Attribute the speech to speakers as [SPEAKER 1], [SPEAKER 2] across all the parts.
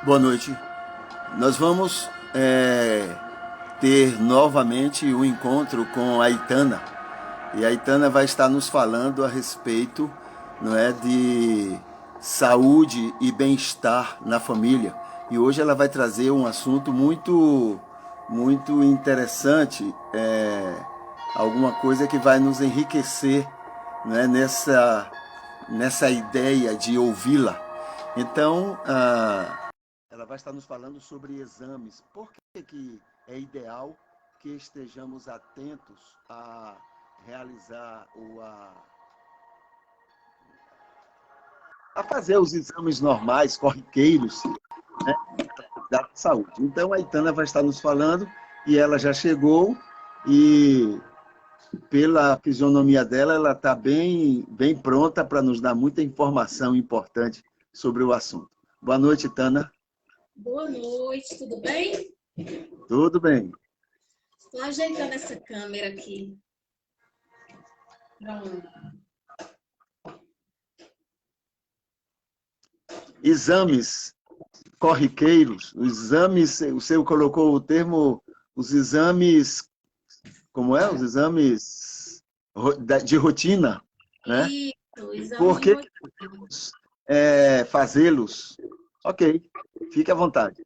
[SPEAKER 1] Boa noite. Nós vamos ter novamente um encontro com a Itana. E a Itana vai estar nos falando a respeito, não é, de saúde e bem-estar na família. E hoje ela vai trazer um assunto muito interessante, alguma coisa que vai nos enriquecer, não é, nessa ideia de ouvi-la. Então, ela vai estar nos falando sobre exames. Por que é ideal que estejamos atentos a realizar a fazer os exames normais, corriqueiros, né, da saúde? Então, a Itana vai estar nos falando e ela já chegou e pela fisionomia dela, ela está bem pronta para nos dar muita informação importante sobre o assunto. Boa noite, Tana.
[SPEAKER 2] Boa noite, tudo bem?
[SPEAKER 1] Tudo bem.
[SPEAKER 2] Estou ajeitando essa câmera aqui. Pronto.
[SPEAKER 1] Exames corriqueiros, os exames, o senhor colocou o termo, os exames, como é? Os exames de rotina, né?
[SPEAKER 2] Isso, exames
[SPEAKER 1] Por
[SPEAKER 2] de
[SPEAKER 1] que
[SPEAKER 2] rotina.
[SPEAKER 1] devemos fazê-los? Ok, fique à vontade.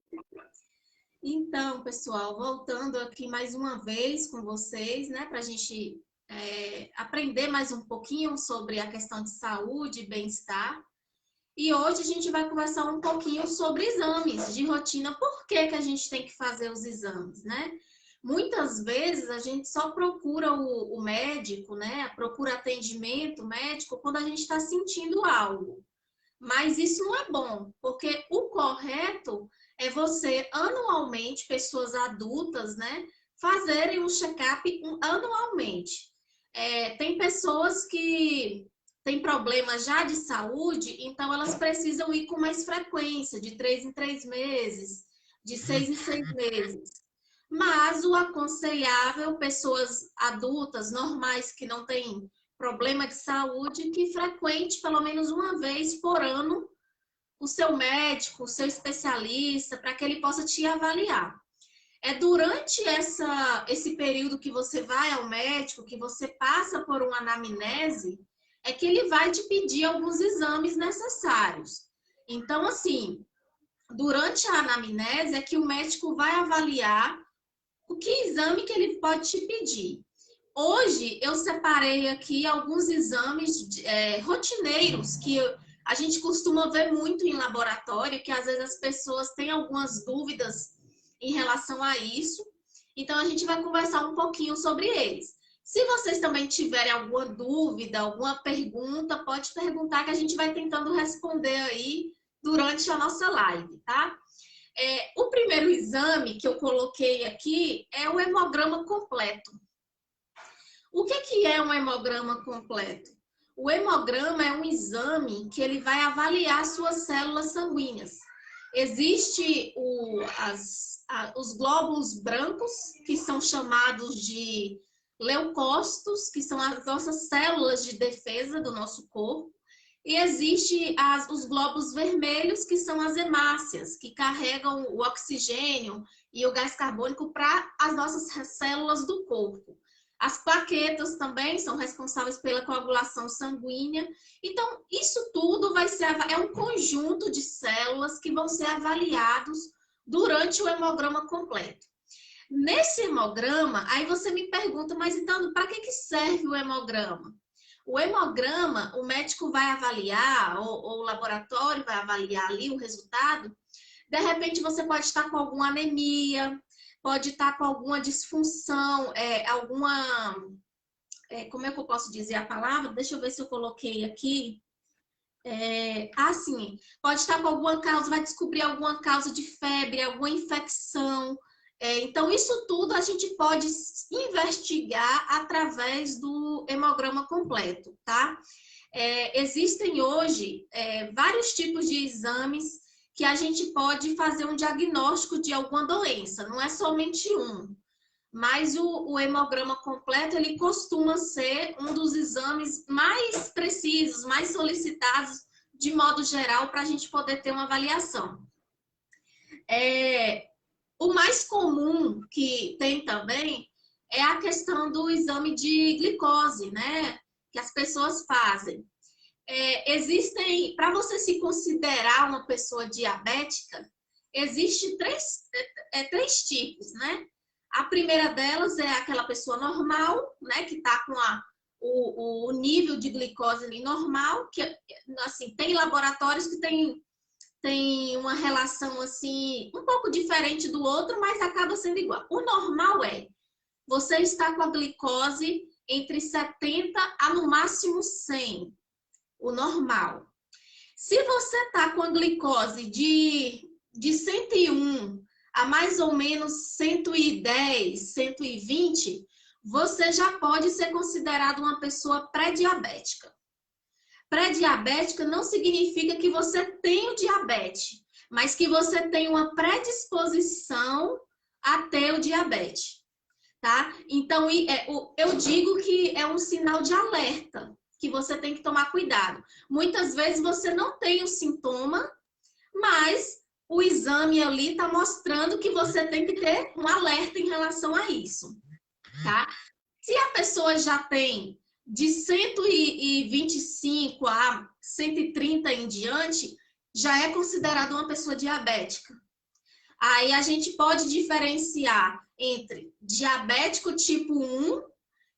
[SPEAKER 2] Então, pessoal, voltando aqui mais uma vez com vocês, né, para a gente aprender mais um pouquinho sobre a questão de saúde e bem-estar. E hoje a gente vai conversar um pouquinho sobre exames de rotina. Por que que a gente tem que fazer os exames, né? Muitas vezes a gente só procura o médico, né? Procura atendimento médico quando a gente está sentindo algo. Mas isso não é bom, porque o correto é você anualmente, pessoas adultas, né? Fazerem um check-up anualmente. Tem pessoas que têm problemas já de saúde, então elas precisam ir com mais frequência, de 3 em 3 meses, de 6 em 6 meses. Mas o aconselhável, pessoas adultas, normais, que não têm problema de saúde, que frequente pelo menos uma vez por ano o seu médico, o seu especialista, para que ele possa te avaliar. É durante esse período que você vai ao médico, que você passa por uma anamnese, é que ele vai te pedir alguns exames necessários. Então, assim, durante a anamnese é que o médico vai avaliar o que exame que ele pode te pedir. Hoje eu separei aqui alguns exames rotineiros que a gente costuma ver muito em laboratório, que às vezes as pessoas têm algumas dúvidas em relação a isso. Então a gente vai conversar um pouquinho sobre eles. Se vocês também tiverem alguma dúvida, alguma pergunta, pode perguntar que a gente vai tentando responder aí durante a nossa live, tá? O primeiro exame que eu coloquei aqui é o hemograma completo. O que é um hemograma completo? O hemograma é um exame que ele vai avaliar suas células sanguíneas. Existem os glóbulos brancos, que são chamados de leucócitos, que são as nossas células de defesa do nosso corpo. E existem os glóbulos vermelhos, que são as hemácias, que carregam o oxigênio e o gás carbônico para as nossas células do corpo. As plaquetas também são responsáveis pela coagulação sanguínea. Então, isso tudo é um conjunto de células que vão ser avaliados durante o hemograma completo. Nesse hemograma, aí você me pergunta, mas então, para que serve o hemograma? O hemograma, o médico vai avaliar, ou o laboratório vai avaliar ali o resultado. De repente, você pode estar com alguma anemia, pode estar com alguma disfunção, como é que eu posso dizer a palavra? Deixa eu ver se eu coloquei aqui. Pode estar com alguma causa, vai descobrir alguma causa de febre, alguma infecção. Então, isso tudo a gente pode investigar através do hemograma completo, tá? Existem hoje vários tipos de exames que a gente pode fazer um diagnóstico de alguma doença, não é somente um. Mas o hemograma completo, ele costuma ser um dos exames mais precisos, mais solicitados, de modo geral, para a gente poder ter uma avaliação. O mais comum que tem também é a questão do exame de glicose, né? Que as pessoas fazem. Existem, para você se considerar uma pessoa diabética, existem três tipos, né? A primeira delas é aquela pessoa normal, né? Que está com o nível de glicose ali normal, que assim, tem laboratórios que tem uma relação assim, um pouco diferente do outro, mas acaba sendo igual. O normal você está com a glicose entre 70 a no máximo 100, o normal. Se você está com a glicose de 101 a mais ou menos 110, 120, você já pode ser considerado uma pessoa pré-diabética. Pré-diabética não significa que você tem o diabetes, mas que você tem uma predisposição a ter o diabetes, tá? Então, eu digo que é um sinal de alerta, que você tem que tomar cuidado. Muitas vezes você não tem o sintoma, mas o exame ali está mostrando que você tem que ter um alerta em relação a isso, tá? Se a pessoa já tem de 125 a 130 em diante, já é considerada uma pessoa diabética. Aí a gente pode diferenciar entre diabético tipo 1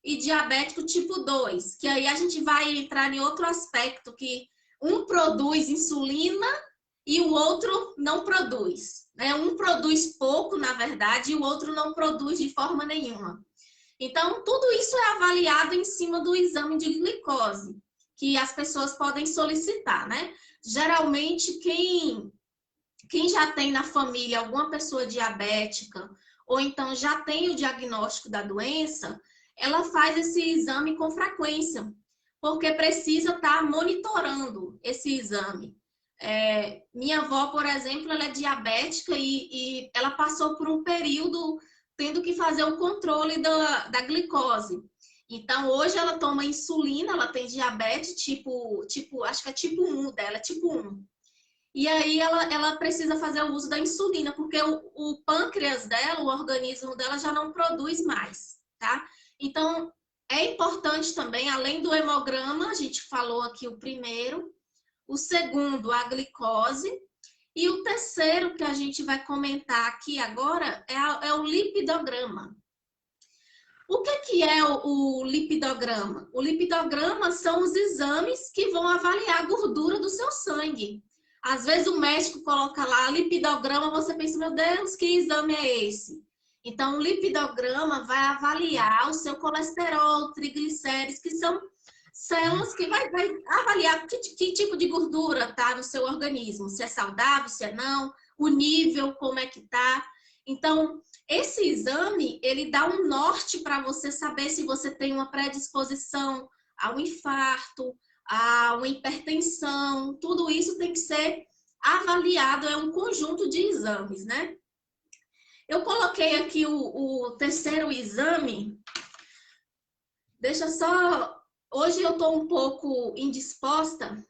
[SPEAKER 2] e diabético tipo 2, que aí a gente vai entrar em outro aspecto, que um produz insulina e o outro não produz, né? Um produz pouco, na verdade, e o outro não produz de forma nenhuma. Então, tudo isso é avaliado em cima do exame de glicose, que as pessoas podem solicitar, né? Geralmente, quem já tem na família alguma pessoa diabética, ou então já tem o diagnóstico da doença, ela faz esse exame com frequência, porque precisa estar monitorando esse exame. Minha avó, por exemplo, ela é diabética e ela passou por um período tendo que fazer o controle da glicose. Então, hoje ela toma insulina, ela tem diabetes acho que é tipo 1 dela, é tipo 1. E aí ela precisa fazer o uso da insulina, porque o pâncreas dela, o organismo dela já não produz mais, tá? Então, é importante também, além do hemograma, a gente falou aqui o primeiro, o segundo, a glicose, e o terceiro que a gente vai comentar aqui agora é o lipidograma. O que é o lipidograma? O lipidograma são os exames que vão avaliar a gordura do seu sangue. Às vezes o médico coloca lá lipidograma, você pensa, meu Deus, que exame é esse? Então, o lipidograma vai avaliar o seu colesterol, triglicéridos, que são células que vai avaliar que tipo de gordura está no seu organismo, se é saudável, se é não, o nível, como é que está. Então, esse exame, ele dá um norte para você saber se você tem uma predisposição ao infarto, a uma hipertensão, tudo isso tem que ser avaliado, é um conjunto de exames, né? Eu coloquei aqui o terceiro exame, deixa só... Hoje eu estou um pouco indisposta.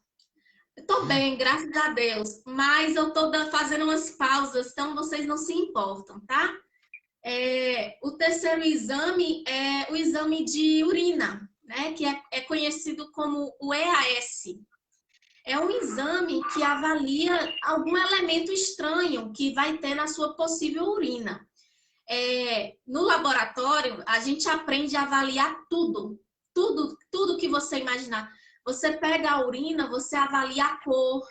[SPEAKER 2] Estou bem, graças a Deus. Mas eu estou fazendo umas pausas, então vocês não se importam, tá? O terceiro exame é o exame de urina, né? Que é conhecido como o EAS. É um exame que avalia algum elemento estranho que vai ter na sua possível urina. No laboratório, a gente aprende a avaliar tudo. Tudo que você imaginar. Você pega a urina, você avalia a cor,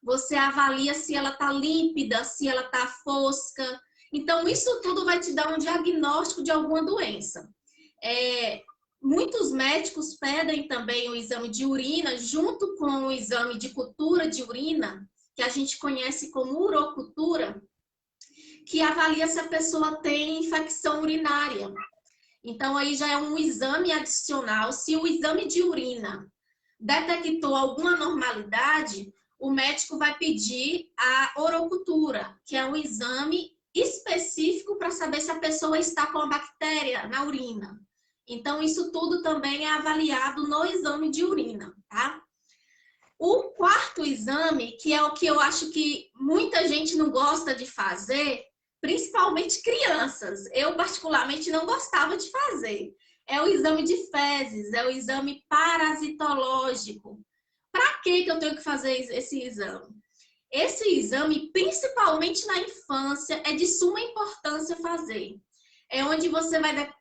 [SPEAKER 2] você avalia se ela está límpida, se ela está fosca. Então, isso tudo vai te dar um diagnóstico de alguma doença. Muitos médicos pedem também o exame de urina, junto com o exame de cultura de urina, que a gente conhece como urocultura, que avalia se a pessoa tem infecção urinária. Então, aí já é um exame adicional. Se o exame de urina detectou alguma anormalidade, o médico vai pedir a orocultura, que é um exame específico para saber se a pessoa está com a bactéria na urina. Então, isso tudo também é avaliado no exame de urina, tá? O quarto exame, que é o que eu acho que muita gente não gosta de fazer, principalmente crianças. Eu, particularmente, não gostava de fazer. É o exame de fezes, é o exame parasitológico. Para que eu tenho que fazer esse exame? Esse exame, principalmente na infância, é de suma importância fazer. É onde você vai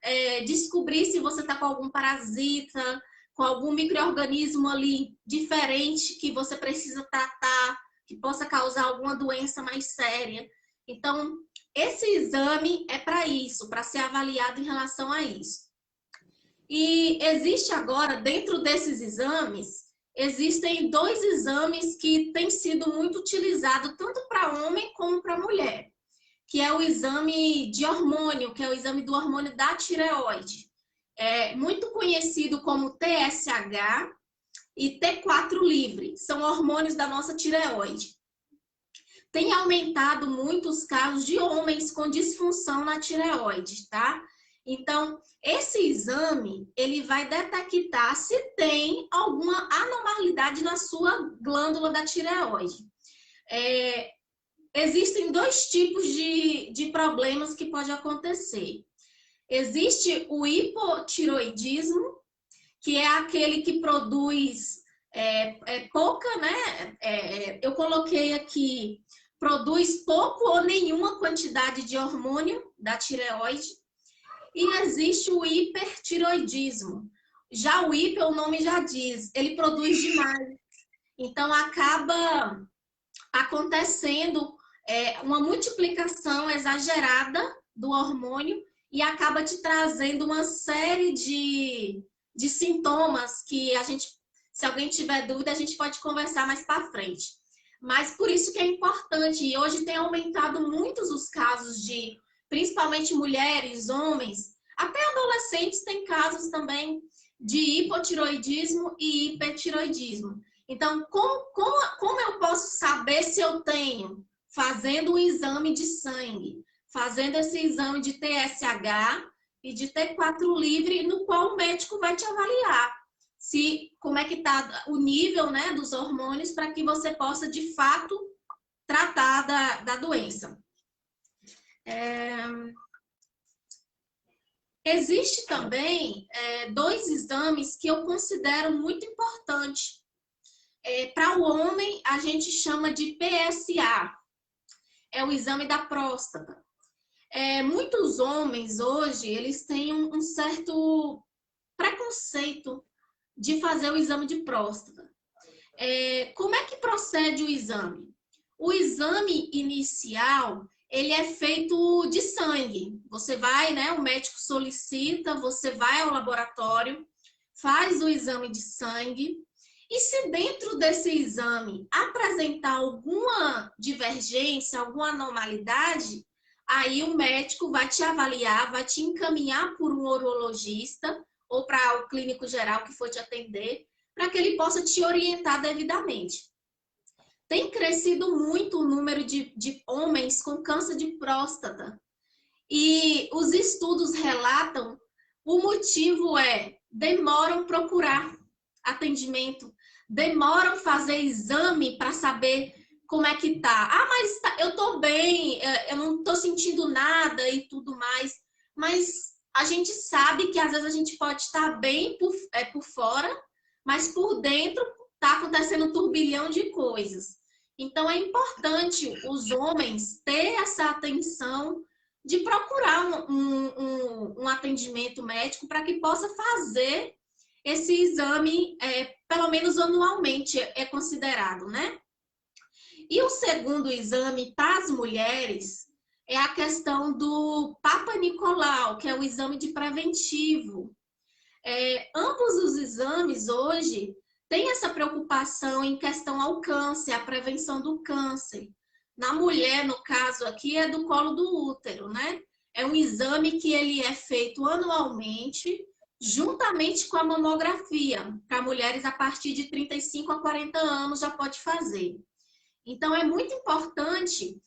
[SPEAKER 2] descobrir se você está com algum parasita, com algum micro-organismo ali diferente que você precisa tratar, que possa causar alguma doença mais séria. Então, esse exame é para isso, para ser avaliado em relação a isso. E existe agora, dentro desses exames, existem 2 exames que têm sido muito utilizados, tanto para homem como para mulher, que é o exame de hormônio, que é o exame do hormônio da tireoide. É muito conhecido como TSH e T4 livre, são hormônios da nossa tireoide. Tem aumentado muito os casos de homens com disfunção na tireoide, tá? Então, esse exame, ele vai detectar se tem alguma anormalidade na sua glândula da tireoide. Existem 2 tipos de problemas que pode acontecer. Existe o hipotiroidismo, que é aquele que produz pouca, né? Eu coloquei aqui, produz pouco ou nenhuma quantidade de hormônio da tireoide. E existe o hipertiroidismo. Já o hiper, o nome já diz, ele produz demais. Então, acaba acontecendo uma multiplicação exagerada do hormônio e acaba te trazendo uma série de sintomas que a gente, se alguém tiver dúvida, a gente pode conversar mais para frente. Mas por isso que é importante, e hoje tem aumentado muitos os casos de, principalmente mulheres, homens, até adolescentes têm casos também de hipotiroidismo e hipertiroidismo. Então, como eu posso saber se eu tenho? Fazendo um exame de sangue, fazendo esse exame de TSH e de T4 livre, no qual o médico vai te avaliar como é que está o nível, né, dos hormônios para que você possa, de fato, tratar da doença. Existe também 2 exames que eu considero muito importantes. Para o homem, a gente chama de PSA, é o exame da próstata. Muitos homens hoje, eles têm um certo preconceito de fazer o exame de próstata. Como é que procede o exame? O exame inicial, ele é feito de sangue. Você vai, né, o médico solicita, você vai ao laboratório, faz o exame de sangue, e se dentro desse exame apresentar alguma divergência, alguma anormalidade, aí o médico vai te avaliar, vai te encaminhar por um urologista ou para o clínico geral que for te atender, para que ele possa te orientar devidamente. Tem crescido muito o número de homens com câncer de próstata. E os estudos relatam, o motivo demoram procurar atendimento, demoram fazer exame para saber como é que tá. Mas eu tô bem, eu não tô sentindo nada e tudo mais. Mas a gente sabe que às vezes a gente pode estar bem por fora, mas por dentro tá acontecendo um turbilhão de coisas. Então é importante os homens ter essa atenção de procurar um atendimento médico para que possa fazer esse exame, pelo menos anualmente é considerado, né? E o segundo exame para as mulheres é a questão do Papa Nicolau, que é o exame de preventivo. Ambos os exames hoje têm essa preocupação em questão ao câncer, a prevenção do câncer. Na mulher, no caso aqui, é do colo do útero, né? É um exame que ele é feito anualmente, juntamente com a mamografia. Para mulheres a partir de 35 a 40 anos já pode fazer. Então, é muito importante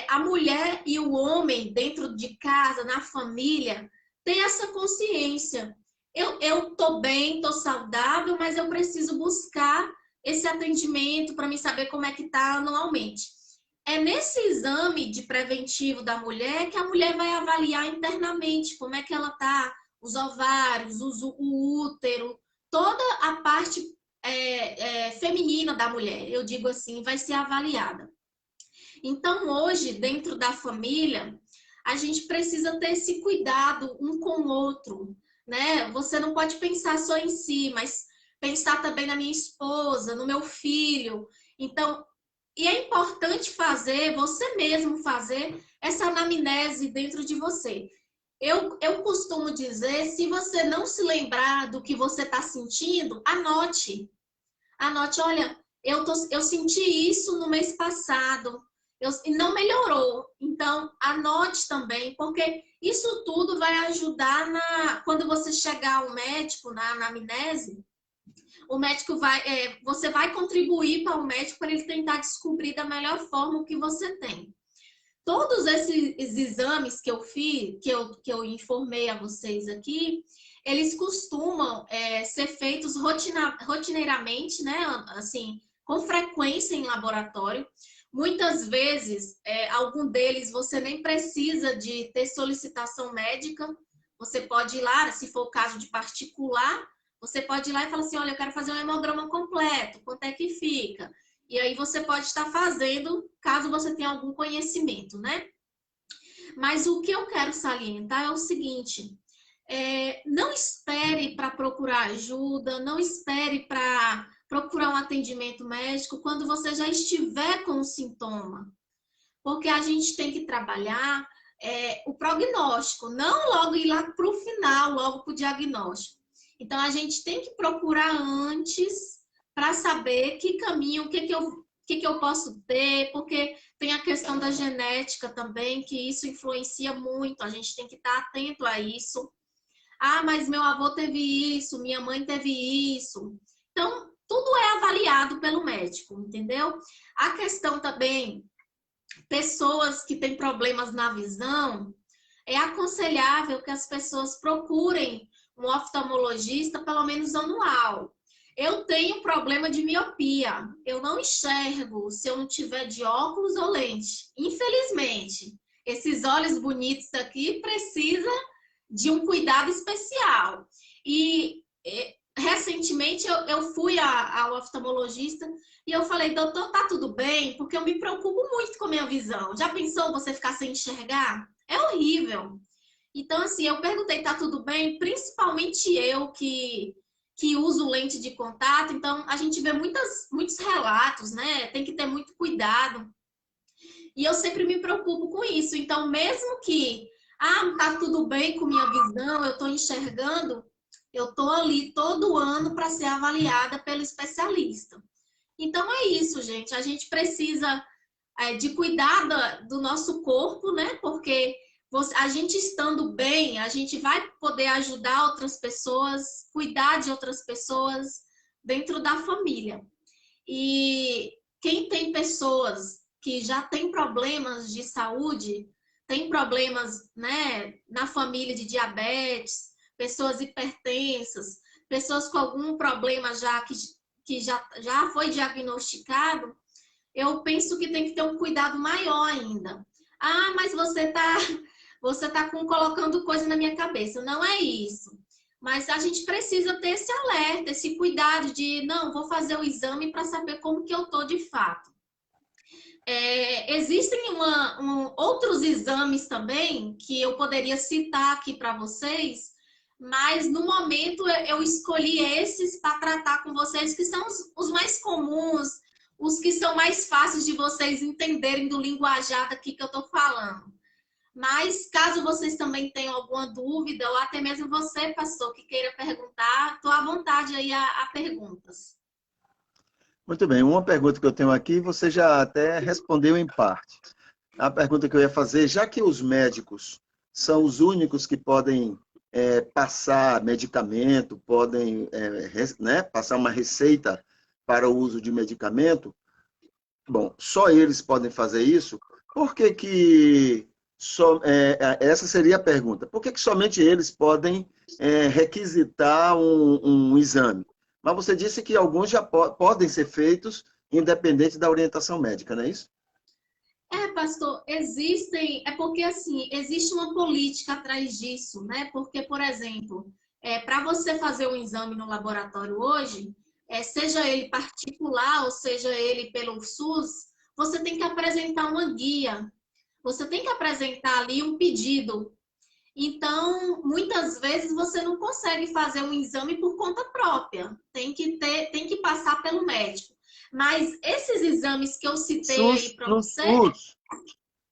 [SPEAKER 2] a mulher e o homem dentro de casa, na família, ter essa consciência. Eu tô bem, tô saudável, mas eu preciso buscar esse atendimento para me saber como é que está anualmente. É nesse exame de preventivo da mulher que a mulher vai avaliar internamente como é que ela está, os ovários, o útero, toda a parte feminina da mulher, eu digo assim, vai ser avaliada. Então, hoje, dentro da família, a gente precisa ter esse cuidado um com o outro, né? Você não pode pensar só em si, mas pensar também na minha esposa, no meu filho. Então, e é importante fazer, você mesmo fazer essa anamnese dentro de você. Eu costumo dizer, se você não se lembrar do que você está sentindo, anote. Anote, olha, eu senti isso no mês passado e não melhorou. Então, anote também, porque isso tudo vai ajudar quando você chegar ao médico, na anamnese, o médico você vai contribuir para o médico para ele tentar descobrir da melhor forma o que você tem. Todos esses exames que eu fiz, que eu informei a vocês aqui, eles costumam ser feitos rotineiramente, né? Assim, com frequência em laboratório. Muitas vezes, algum deles você nem precisa de ter solicitação médica. Você pode ir lá, se for o caso de particular, você pode ir lá e falar assim, olha, eu quero fazer um hemograma completo, quanto é que fica? E aí você pode estar fazendo, caso você tenha algum conhecimento, né? Mas o que eu quero salientar é o seguinte, não espere para procurar ajuda, não espere para procurar um atendimento médico quando você já estiver com o sintoma. Porque a gente tem que trabalhar o prognóstico, não logo ir lá para o final, logo para o diagnóstico. Então, a gente tem que procurar antes para saber que caminho, o que eu posso ter, porque tem a questão da genética também, que isso influencia muito, a gente tem que estar atento a isso. Ah, mas meu avô teve isso, minha mãe teve isso. Então, tudo é avaliado pelo médico, entendeu? A questão também, pessoas que têm problemas na visão, é aconselhável que as pessoas procurem um oftalmologista pelo menos anual. Eu tenho problema de miopia. Eu não enxergo se eu não tiver de óculos ou lente. Infelizmente, esses olhos bonitos aqui precisam de um cuidado especial. E recentemente eu fui ao oftalmologista e eu falei, doutor, tá tudo bem? Porque eu me preocupo muito com a minha visão. Já pensou você ficar sem enxergar? É horrível. Então, assim, eu perguntei, tá tudo bem? Principalmente eu que uso lente de contato. Então, a gente vê muitos relatos, né? Tem que ter muito cuidado. E eu sempre me preocupo com isso. Então, mesmo que, tá tudo bem com minha visão, eu tô enxergando, eu tô ali todo ano para ser avaliada pelo especialista. Então, é isso, gente. A gente precisa de cuidar do nosso corpo, né? Porque a gente estando bem, a gente vai poder ajudar outras pessoas, cuidar de outras pessoas dentro da família. E quem tem pessoas que já têm problemas de saúde, tem problemas, né, na família de diabetes, pessoas hipertensas, pessoas com algum problema que já foi diagnosticado, eu penso que tem que ter um cuidado maior ainda. Ah, mas você tá colocando coisa na minha cabeça. Não é isso. Mas a gente precisa ter esse alerta, esse cuidado de, não, vou fazer o exame para saber como que eu tô de fato. Existem outros exames também que eu poderia citar aqui para vocês, mas no momento eu escolhi esses para tratar com vocês, que são os mais comuns, os que são mais fáceis de vocês entenderem do linguajar aqui que eu estou falando. Mas, caso vocês também tenham alguma dúvida, ou até mesmo você, pastor, que queira perguntar, estou à vontade aí a perguntas.
[SPEAKER 1] Muito bem, uma pergunta que eu tenho aqui, você já até respondeu em parte. A pergunta que eu ia fazer, já que os médicos são os únicos que podem passar medicamento, podem né, passar uma receita para o uso de medicamento, bom, só eles podem fazer isso, por que que essa seria a pergunta, por que que somente eles podem requisitar um exame? Mas você disse que alguns já podem ser feitos independente da orientação médica, não é isso?
[SPEAKER 2] Pastor, existem, é porque assim, existe uma política atrás disso, né? Porque, por exemplo, para você fazer um exame no laboratório hoje, seja ele particular ou seja ele pelo SUS, você tem que apresentar uma guia, você tem que apresentar ali um pedido. Então, muitas vezes você não consegue fazer um exame por conta própria, tem que passar pelo médico. Mas esses exames que eu citei aí
[SPEAKER 1] SUS,
[SPEAKER 2] para
[SPEAKER 1] no
[SPEAKER 2] você,
[SPEAKER 1] SUS,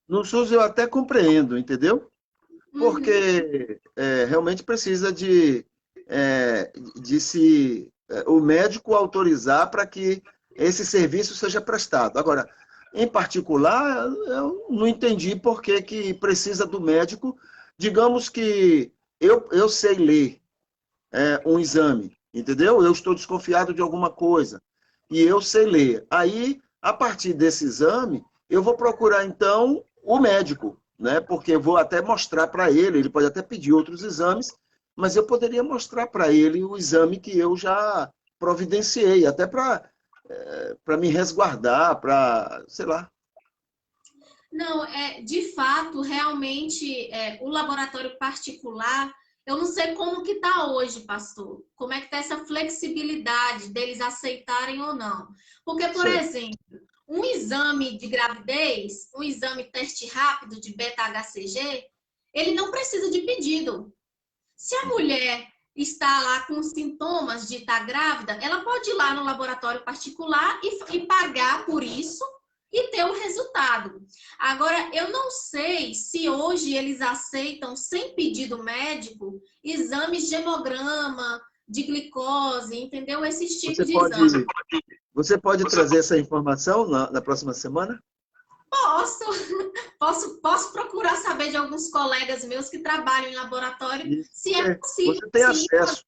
[SPEAKER 1] no SUS eu até compreendo, entendeu?
[SPEAKER 2] uhum.
[SPEAKER 1] Porque realmente precisa de se o médico autorizar para que esse serviço seja prestado. Agora, em particular, eu não entendi por que, que precisa do médico. Digamos que eu sei ler um exame, entendeu? Eu estou desconfiado de alguma coisa e eu sei ler. Aí, a partir desse exame, eu vou procurar então o médico, né? Porque eu vou até mostrar para ele pode até pedir outros exames, mas eu poderia mostrar para ele o exame que eu já providenciei, até para me resguardar, para, sei lá.
[SPEAKER 2] Não, de fato, realmente, o laboratório particular, eu não sei como que está hoje, pastor. Como é que está essa flexibilidade deles aceitarem ou não. Porque, por
[SPEAKER 1] Certo.
[SPEAKER 2] exemplo, um exame de gravidez, um exame teste rápido de beta-HCG, ele não precisa de pedido. Se a mulher está lá com sintomas de estar grávida, ela pode ir lá no laboratório particular e pagar por isso e ter o resultado. Agora, eu não sei se hoje eles aceitam, sem pedido médico, exames de hemograma, de glicose, entendeu? Esses
[SPEAKER 1] Você
[SPEAKER 2] tipos de exame.
[SPEAKER 1] pode, você pode trazer essa informação na próxima semana?
[SPEAKER 2] Posso, posso procurar saber de alguns colegas meus que trabalham em laboratório
[SPEAKER 1] Isso.
[SPEAKER 2] se é possível,
[SPEAKER 1] Você tem
[SPEAKER 2] sim,
[SPEAKER 1] acesso.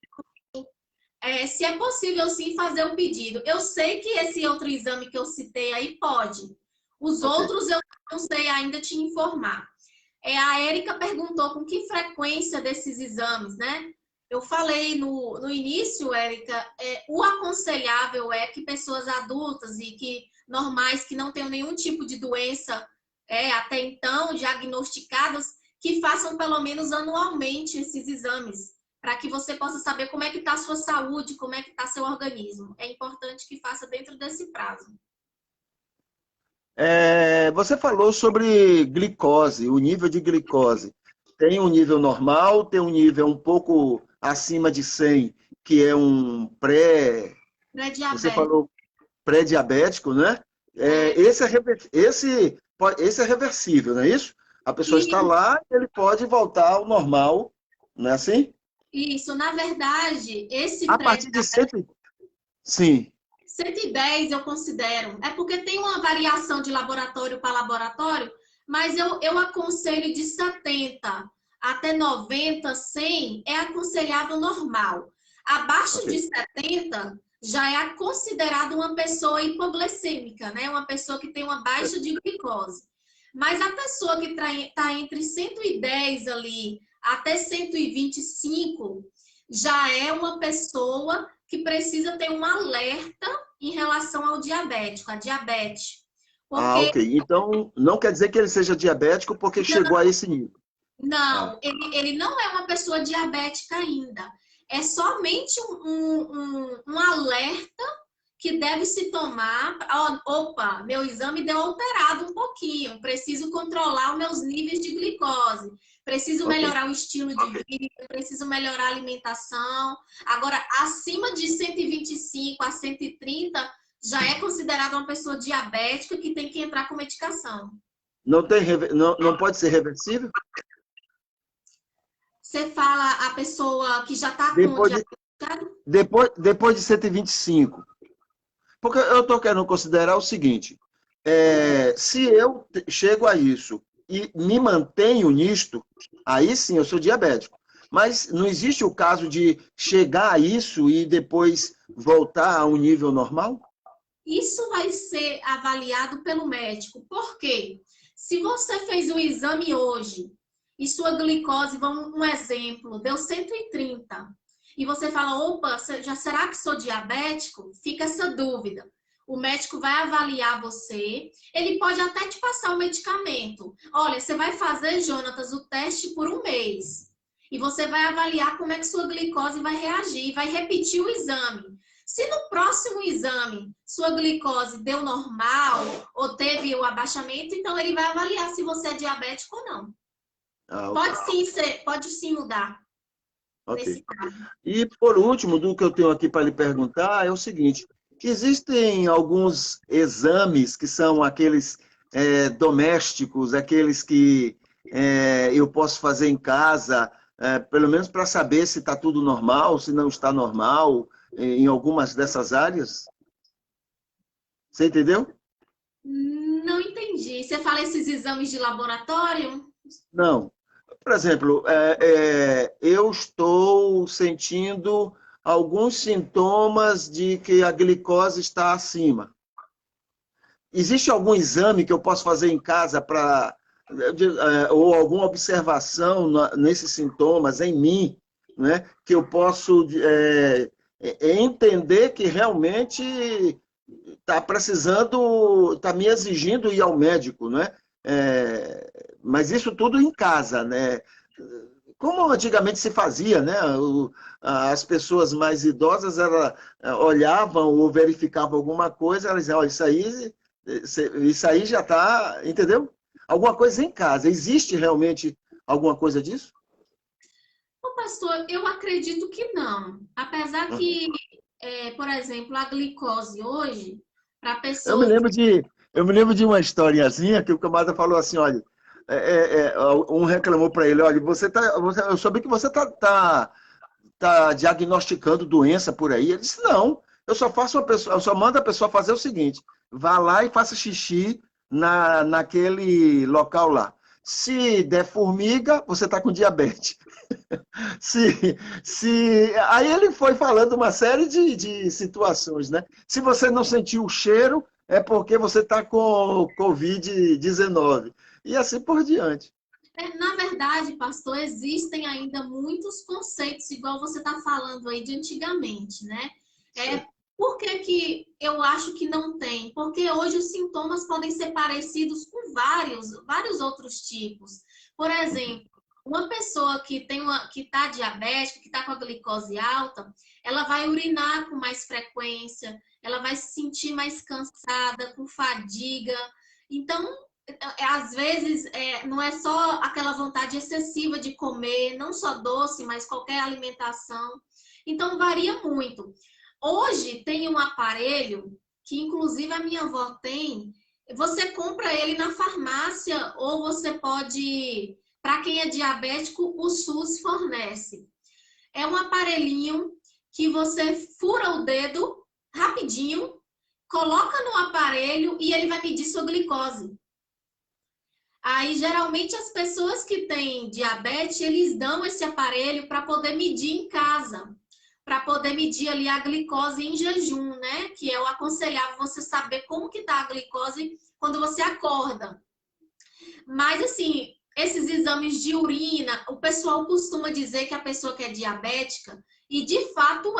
[SPEAKER 2] se é possível sim fazer o pedido. Eu sei que esse outro exame que eu citei aí pode. Os
[SPEAKER 1] Ok.
[SPEAKER 2] outros eu não sei ainda te informar. A Érica perguntou com que frequência desses exames, né? Eu falei no início, Érica, o aconselhável é que pessoas adultas e que normais, que não tenham nenhum tipo de doença até então diagnosticadas, que façam pelo menos anualmente esses exames, para que você possa saber como é que está a sua saúde, como é que está seu organismo. É importante que faça dentro desse prazo.
[SPEAKER 1] Você falou sobre glicose, o nível de glicose. Tem um nível normal, tem um nível um pouco acima de 100, que é um pré. Você
[SPEAKER 2] Pré-diabetes.
[SPEAKER 1] falou pré-diabético, né? Esse é reversível, não é isso? A pessoa está
[SPEAKER 2] E
[SPEAKER 1] lá e ele pode voltar ao normal, não é assim?
[SPEAKER 2] isso, na verdade, esse
[SPEAKER 1] A partir de 100. Sim,
[SPEAKER 2] 110 eu considero. É porque tem uma variação de laboratório para laboratório, mas eu aconselho de 70 até 90, 100 é aconselhável normal. Abaixo de
[SPEAKER 1] ok.
[SPEAKER 2] 70 já é considerado uma pessoa hipoglicêmica, né? Uma pessoa que tem uma baixa de glicose. Mas a pessoa que está entre 110 ali até 125 já é uma pessoa que precisa ter um alerta em relação ao diabético, a diabetes.
[SPEAKER 1] Ah,
[SPEAKER 2] Porque,
[SPEAKER 1] ok. Então, não quer dizer que ele seja diabético porque chegou a esse nível. Ah,
[SPEAKER 2] não, ele não é uma pessoa diabética ainda. É somente um alerta que deve se tomar. Opa, meu exame deu alterado um pouquinho, preciso controlar os meus níveis de glicose, preciso
[SPEAKER 1] ok.
[SPEAKER 2] melhorar o estilo de vida, preciso melhorar a alimentação. Agora, acima de 125 a 130, já é considerado uma pessoa diabética que tem que entrar com medicação.
[SPEAKER 1] Não pode ser reversível?
[SPEAKER 2] Você fala a pessoa que já está com
[SPEAKER 1] Depois de,
[SPEAKER 2] diabetes?
[SPEAKER 1] depois de 125. Porque eu estou querendo considerar o seguinte: se eu chego a isso e me mantenho nisto, aí sim eu sou diabético. Mas não existe o caso de chegar a isso e depois voltar a um nível normal?
[SPEAKER 2] Isso vai ser avaliado pelo médico. Por quê? Se você fez o exame hoje e sua glicose, vamos um exemplo, deu 130. e você fala, opa, já será que sou diabético? Fica essa dúvida. O médico vai avaliar você, ele pode até te passar o medicamento. Olha, você vai fazer, Jonatas, o teste por um mês. E você vai avaliar como é que sua glicose vai reagir, vai repetir o exame. Se no próximo exame sua glicose deu normal ou teve o abaixamento, então ele vai avaliar se você é diabético ou não.
[SPEAKER 1] Ah, ok.
[SPEAKER 2] Pode sim mudar nesse
[SPEAKER 1] Ok.
[SPEAKER 2] caso.
[SPEAKER 1] E por último, do que eu tenho aqui para lhe perguntar, é o seguinte: existem alguns exames que são aqueles domésticos, aqueles que eu posso fazer em casa, pelo menos para saber se está tudo normal, se não está normal, em algumas dessas áreas? Você entendeu?
[SPEAKER 2] Não entendi. Você fala esses exames de laboratório?
[SPEAKER 1] Não. Por exemplo, eu estou sentindo alguns sintomas de que a glicose está acima. Existe algum exame que eu posso fazer em casa para ou alguma observação nesses sintomas em mim, né, que eu posso entender que realmente está precisando, está me exigindo ir ao médico, né? Mas isso tudo em casa, né? Como antigamente se fazia, né? As pessoas mais idosas olhavam ou verificavam alguma coisa, elas diziam, olha, isso aí já está, entendeu? Alguma coisa em casa. Existe realmente alguma coisa disso?
[SPEAKER 2] Ô, pastor, eu acredito que não. Apesar que, por exemplo, a glicose hoje, para a
[SPEAKER 1] Eu me
[SPEAKER 2] pessoa
[SPEAKER 1] lembro de, eu me lembro de uma historiazinha que o camarada falou assim, olha, um reclamou para ele, olha, eu soube que você tá diagnosticando doença por aí. Ele disse, não, eu só mando a pessoa fazer o seguinte, vá lá e faça xixi naquele local lá. Se der formiga, você está com diabetes. Aí ele foi falando uma série de situações, né? Se você não sentiu o cheiro, é porque você está com Covid-19. E assim por diante.
[SPEAKER 2] Na verdade, pastor, existem ainda muitos conceitos, igual você está falando aí de antigamente, né?
[SPEAKER 1] Certo.
[SPEAKER 2] Por que que eu acho que não tem? Porque hoje os sintomas podem ser parecidos com vários outros tipos. Por exemplo, uma pessoa que está diabética, que está com a glicose alta, ela vai urinar com mais frequência, ela vai se sentir mais cansada, com fadiga. Então, às vezes, não é só aquela vontade excessiva de comer, não só doce, mas qualquer alimentação. Então, varia muito. Hoje, tem um aparelho, que inclusive a minha avó tem, você compra ele na farmácia ou você pode, para quem é diabético, o SUS fornece. É um aparelhinho que você fura o dedo rapidinho, coloca no aparelho e ele vai medir sua glicose. Aí, geralmente, as pessoas que têm diabetes, eles dão esse aparelho para poder medir em casa, para poder medir ali a glicose em jejum, né? Que é o aconselhável você saber como que tá a glicose quando você acorda. Mas, assim, esses exames de urina, o pessoal costuma dizer que a pessoa que é diabética, e de fato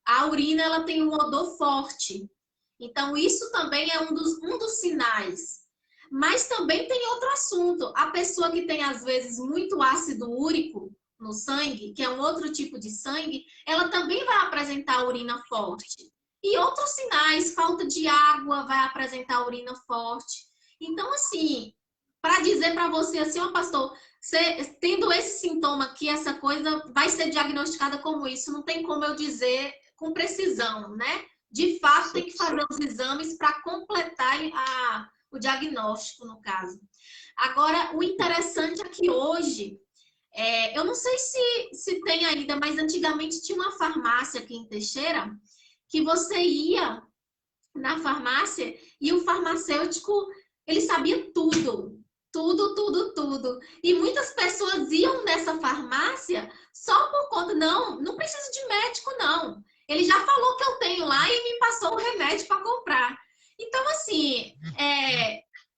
[SPEAKER 2] a urina ela tem um odor forte. Então, isso também é um dos sinais. Mas também tem outro assunto. A pessoa que tem, às vezes, muito ácido úrico no sangue, que é um outro tipo de sangue, ela também vai apresentar urina forte. E outros sinais, falta de água vai apresentar urina forte. Então, assim, para dizer para você assim, ó, pastor, você, tendo esse sintoma que essa coisa vai ser diagnosticada como isso, não tem como eu dizer com precisão, né? De fato, tem que fazer os exames para completar o diagnóstico, no caso. Agora, o interessante é que hoje, eu não sei se tem ainda, mas antigamente tinha uma farmácia aqui em Teixeira que você ia na farmácia e o farmacêutico, ele sabia tudo. Tudo, tudo, tudo. E muitas pessoas iam nessa farmácia só por conta, não precisa de médico, não. Ele já falou que eu tenho lá e me passou o remédio para comprar. Então, assim,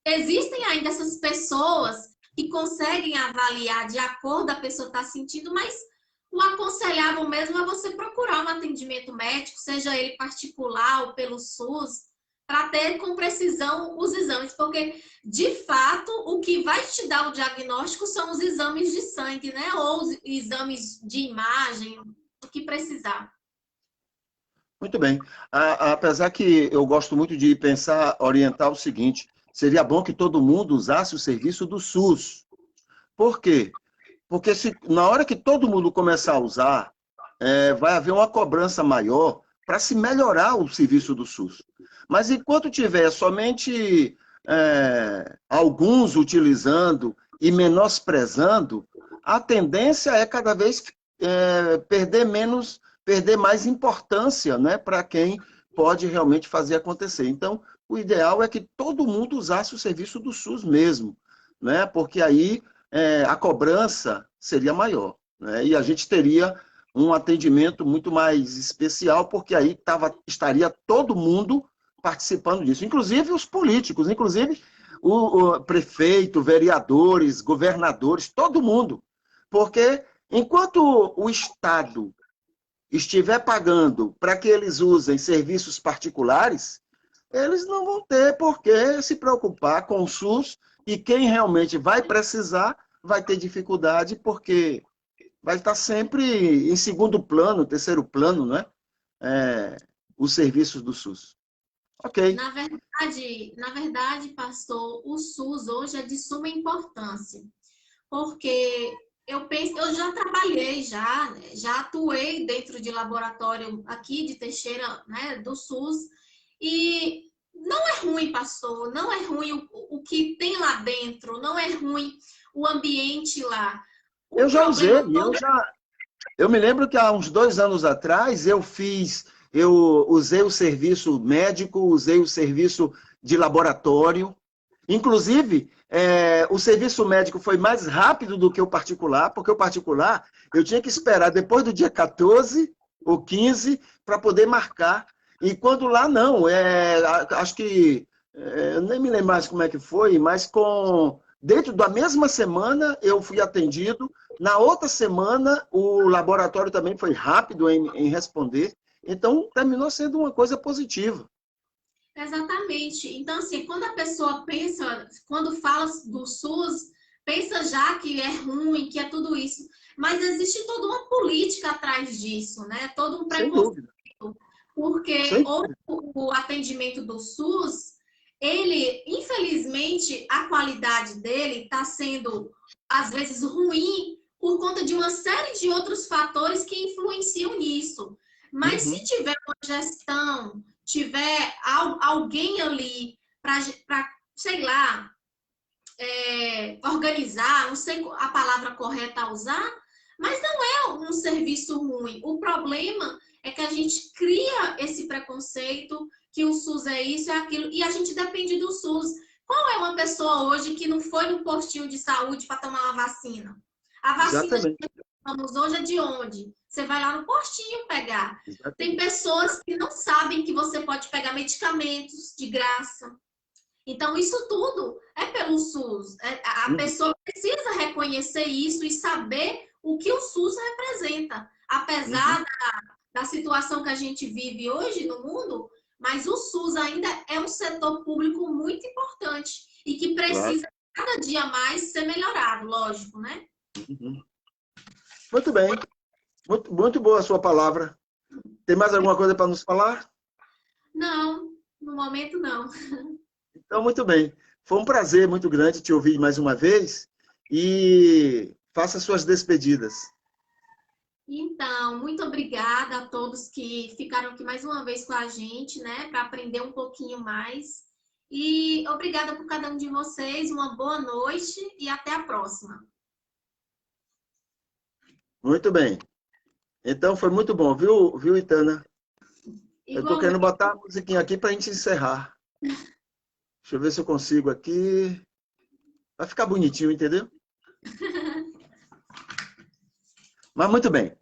[SPEAKER 2] existem ainda essas pessoas que conseguem avaliar de acordo a pessoa está sentindo, mas o aconselhável mesmo é você procurar um atendimento médico, seja ele particular ou pelo SUS, para ter com precisão os exames, porque, de fato, o que vai te dar o diagnóstico são os exames de sangue, né? Ou os exames de imagem, o que precisar.
[SPEAKER 1] Muito bem. Apesar que eu gosto muito de pensar, orientar o seguinte, seria bom que todo mundo usasse o serviço do SUS. Por quê? Porque na hora que todo mundo começar a usar, vai haver uma cobrança maior para se melhorar o serviço do SUS. Mas enquanto tiver somente alguns utilizando e menosprezando, a tendência é cada vez perder mais importância, né, para quem pode realmente fazer acontecer. Então, o ideal é que todo mundo usasse o serviço do SUS mesmo, né, porque aí a cobrança seria maior, né, e a gente teria um atendimento muito mais especial, porque aí estaria todo mundo participando disso, inclusive os políticos, inclusive o prefeito, vereadores, governadores, todo mundo. Porque enquanto o Estado estiver pagando para que eles usem serviços particulares, eles não vão ter por que se preocupar com o SUS e quem realmente vai precisar vai ter dificuldade porque vai estar sempre em segundo plano, terceiro plano, né? Os serviços do SUS. Ok.
[SPEAKER 2] Na verdade, pastor, o SUS hoje é de suma importância, porque eu já trabalhei, já atuei dentro de laboratório aqui de Teixeira, né, do SUS, e não é ruim, pastor, não é ruim o que tem lá dentro, não é ruim o ambiente lá.
[SPEAKER 1] Eu já usei, eu me lembro que há uns 2 anos atrás eu usei o serviço médico, usei o serviço de laboratório. Inclusive, o serviço médico foi mais rápido do que o particular, porque o particular eu tinha que esperar depois do dia 14 ou 15 para poder marcar. E quando lá não, acho que, eu nem me lembro mais como é que foi, mas dentro da mesma semana eu fui atendido. Na outra semana, o laboratório também foi rápido em responder. Então, terminou sendo uma coisa positiva.
[SPEAKER 2] Exatamente. Então, assim, quando a pessoa pensa, quando fala do SUS, pensa já que é ruim, que é tudo isso. Mas existe toda uma política atrás disso, né? Todo um
[SPEAKER 1] Sem dúvida.
[SPEAKER 2] preconceito. Porque o atendimento do SUS, ele, infelizmente, a qualidade dele está sendo, às vezes, ruim por conta de uma série de outros fatores que influenciam nisso. Mas se tiver uma gestão, tiver alguém ali para, sei lá, organizar, não sei a palavra correta a usar, mas não é um serviço ruim. O problema é que a gente cria esse preconceito que o SUS é isso, é aquilo, e a gente depende do SUS. Qual é uma pessoa hoje que não foi no postinho de saúde para tomar uma vacina? A vacina
[SPEAKER 1] Exatamente.
[SPEAKER 2] que tomamos hoje é de onde? Você vai lá no postinho pegar.
[SPEAKER 1] Exatamente.
[SPEAKER 2] Tem pessoas que não sabem que você pode pegar medicamentos de graça. Então, isso tudo é pelo SUS. A pessoa precisa reconhecer isso e saber o que o SUS representa. Apesar da situação que a gente vive hoje no mundo, mas o SUS ainda é um setor público muito importante e que precisa cada dia mais ser melhorado, lógico, né?
[SPEAKER 1] Muito bem. Muito, muito boa a sua palavra. Tem mais alguma coisa para nos falar?
[SPEAKER 2] Não, no momento não.
[SPEAKER 1] Então, muito bem. Foi um prazer muito grande te ouvir mais uma vez e faça suas despedidas.
[SPEAKER 2] Então, muito obrigada a todos que ficaram aqui mais uma vez com a gente, né, para aprender um pouquinho mais. E obrigada por cada um de vocês, uma boa noite e até a próxima.
[SPEAKER 1] Muito bem. Então, foi muito bom, viu, Itana? Eu estou querendo botar a musiquinha aqui para a gente encerrar. Deixa eu ver se eu consigo aqui. Vai ficar bonitinho, entendeu? Mas muito bem.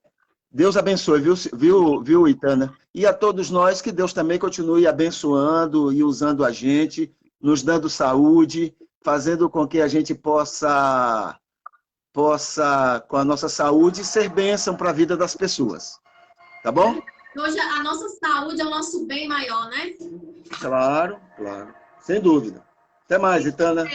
[SPEAKER 1] Deus abençoe, viu, Itana? E a todos nós, que Deus também continue abençoando e usando a gente, nos dando saúde, fazendo com que a gente possa possa, com a nossa saúde, ser bênção para a vida das pessoas. Tá bom?
[SPEAKER 2] Hoje a nossa saúde é o nosso bem maior, né?
[SPEAKER 1] Claro, claro. Sem dúvida. Até mais, Itana.